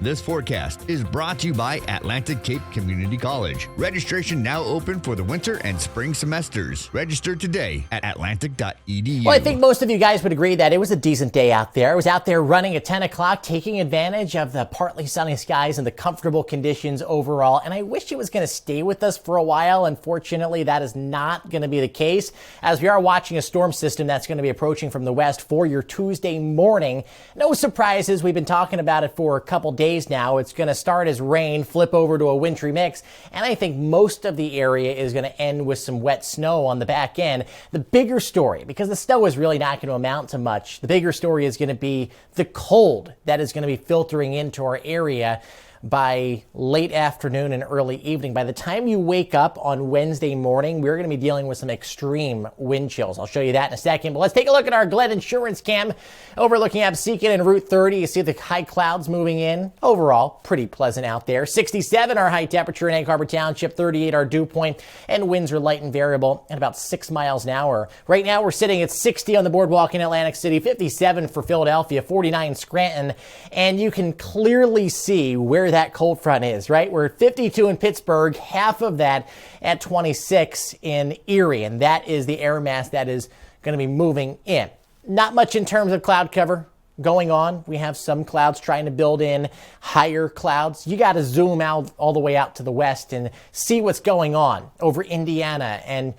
This forecast is brought to you by Atlantic Cape Community College. Registration now open for the winter and spring semesters. Register today at atlantic.edu. Well, I think most of you guys would agree that it was a decent day out there. I was out there running at 10 o'clock, taking advantage of the partly sunny skies and the comfortable conditions overall. And I wish it was going to stay with us for a while. Unfortunately, that is not going to be the case, as we are watching a storm system that's going to be approaching from the west for your Tuesday morning. No surprises. We've been talking about it for a couple days now. It's going to start as rain, flip over to a wintry mix, and I think most of the area is going to end with some wet snow on the back end. The bigger story, because the snow is really not going to amount to much, the bigger story is going to be the cold that is going to be filtering into our area by late afternoon and early evening. By the time you wake up on Wednesday morning, we're going to be dealing with some extreme wind chills. I'll show you that in a second, but let's take a look at our Glen Insurance Cam overlooking Absecon and Route 30. You see the high clouds moving in. Overall, pretty pleasant out there. 67 our high temperature in Egg Harbor Township, 38 our dew point, and winds are light and variable at about 6 miles an hour. Right now, we're sitting at 60 on the boardwalk in Atlantic City, 57 for Philadelphia, 49 Scranton, and you can clearly see where that cold front is, right? We're at 52 in Pittsburgh, half of that at 26 in Erie, and that is the air mass that is going to be moving in. Not much in terms of cloud cover going on. We have some clouds trying to build in higher clouds. You got to zoom out all the way out to the west and see what's going on over Indiana and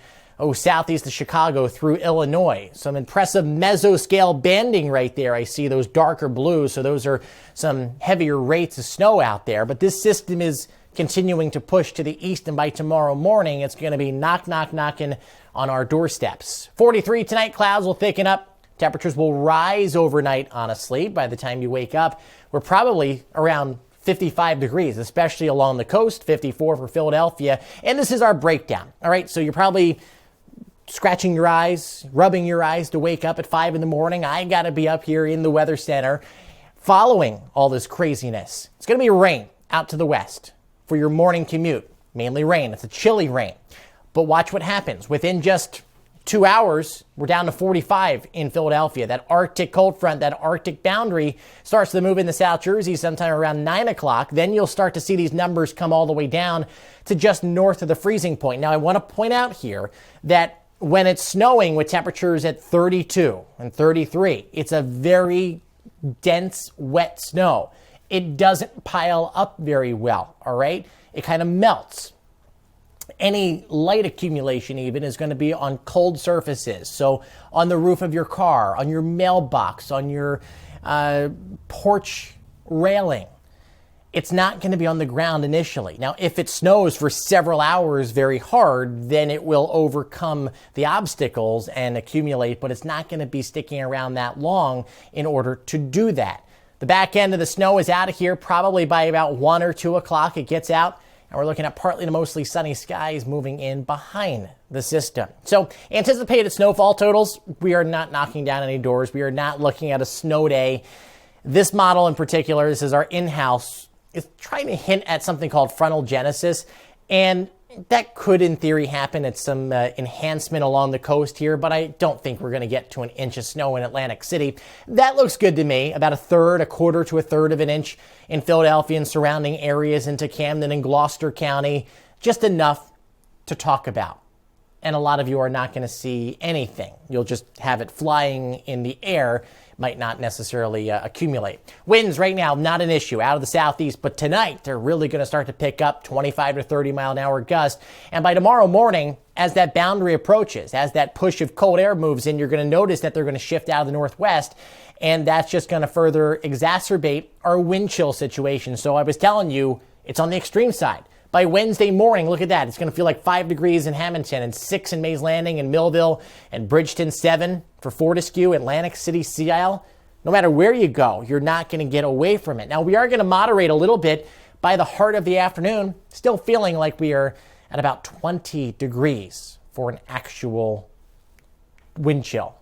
southeast of Chicago through Illinois. Some impressive mesoscale banding right there. I see those darker blues, so those are some heavier rates of snow out there. But this system is continuing to push to the east, and by tomorrow morning, it's going to be knocking on our doorsteps. 43 tonight, clouds will thicken up. Temperatures will rise overnight, honestly. By the time you wake up, we're probably around 55 degrees, especially along the coast, 54 for Philadelphia. And this is our breakdown. All right, so you're probably scratching your eyes, rubbing your eyes to wake up at 5 in the morning. I got to be up here in the weather center following all this craziness. It's going to be rain out to the west for your morning commute. Mainly rain. It's a chilly rain. But watch what happens. Within just 2 hours, we're down to 45 in Philadelphia. That Arctic cold front, that Arctic boundary starts to move into South Jersey sometime around 9 o'clock. Then you'll start to see these numbers come all the way down to just north of the freezing point. Now, I want to point out here that when it's snowing with temperatures at 32 and 33, it's a very dense, wet snow. It doesn't pile up very well, all right? It kind of melts. Any light accumulation even is going to be on cold surfaces. So on the roof of your car, on your mailbox, on your porch railing. It's not going to be on the ground initially. Now, if it snows for several hours very hard, then it will overcome the obstacles and accumulate, but it's not going to be sticking around that long in order to do that. The back end of the snow is out of here probably by about 1 or 2 o'clock. It gets out, and we're looking at partly to mostly sunny skies moving in behind the system. So anticipated snowfall totals, we are not knocking down any doors. We are not looking at a snow day. This model in particular, this is our in-house, is trying to hint at something called frontal genesis, and that could in theory happen at some enhancement along the coast here, but I don't think we're going to get to an inch of snow in Atlantic City. That looks good to me, about a quarter to a third of an inch in Philadelphia and surrounding areas into Camden and Gloucester County, just enough to talk about. And a lot of you are not going to see anything. You'll just have it flying in the air, might not necessarily accumulate. Winds right now, not an issue out of the southeast, but tonight they're really going to start to pick up 25 to 30 mile an hour gust. And by tomorrow morning, as that boundary approaches, as that push of cold air moves in, you're going to notice that they're going to shift out of the northwest, and that's just going to further exacerbate our wind chill situation. So I was telling you, it's on the extreme side. By Wednesday morning, look at that. It's going to feel like 5 degrees in Hamilton and 6 in Mays Landing and Millville and Bridgeton, 7 for Fortescue, Atlantic City, Sea Isle. No matter where you go, you're not going to get away from it. Now, we are going to moderate a little bit by the heart of the afternoon, still feeling like we are at about 20 degrees for an actual wind chill.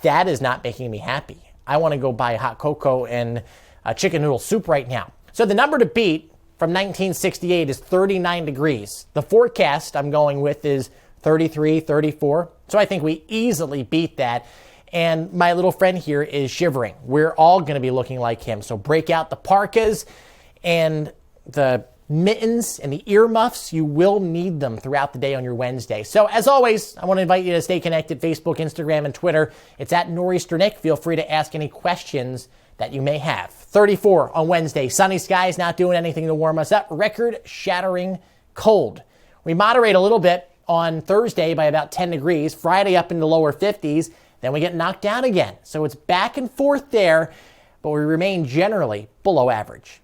That is not making me happy. I want to go buy hot cocoa and chicken noodle soup right now. So the number to beat from 1968 is 39 degrees. The forecast I'm going with is 33, 34. So I think we easily beat that. And my little friend here is shivering. We're all going to be looking like him. So break out the parkas and the mittens and the earmuffs. You will need them throughout the day on your Wednesday. So as always, I want to invite you to stay connected. Facebook, Instagram, and Twitter. It's at Nor'easter Nick. Feel free to ask any questions that you may have. 34 on Wednesday. Sunny skies, not doing anything to warm us up. Record-shattering cold. We moderate a little bit on Thursday by about 10 degrees. Friday up in the lower 50s. Then we get knocked down again. So it's back and forth there, but we remain generally below average.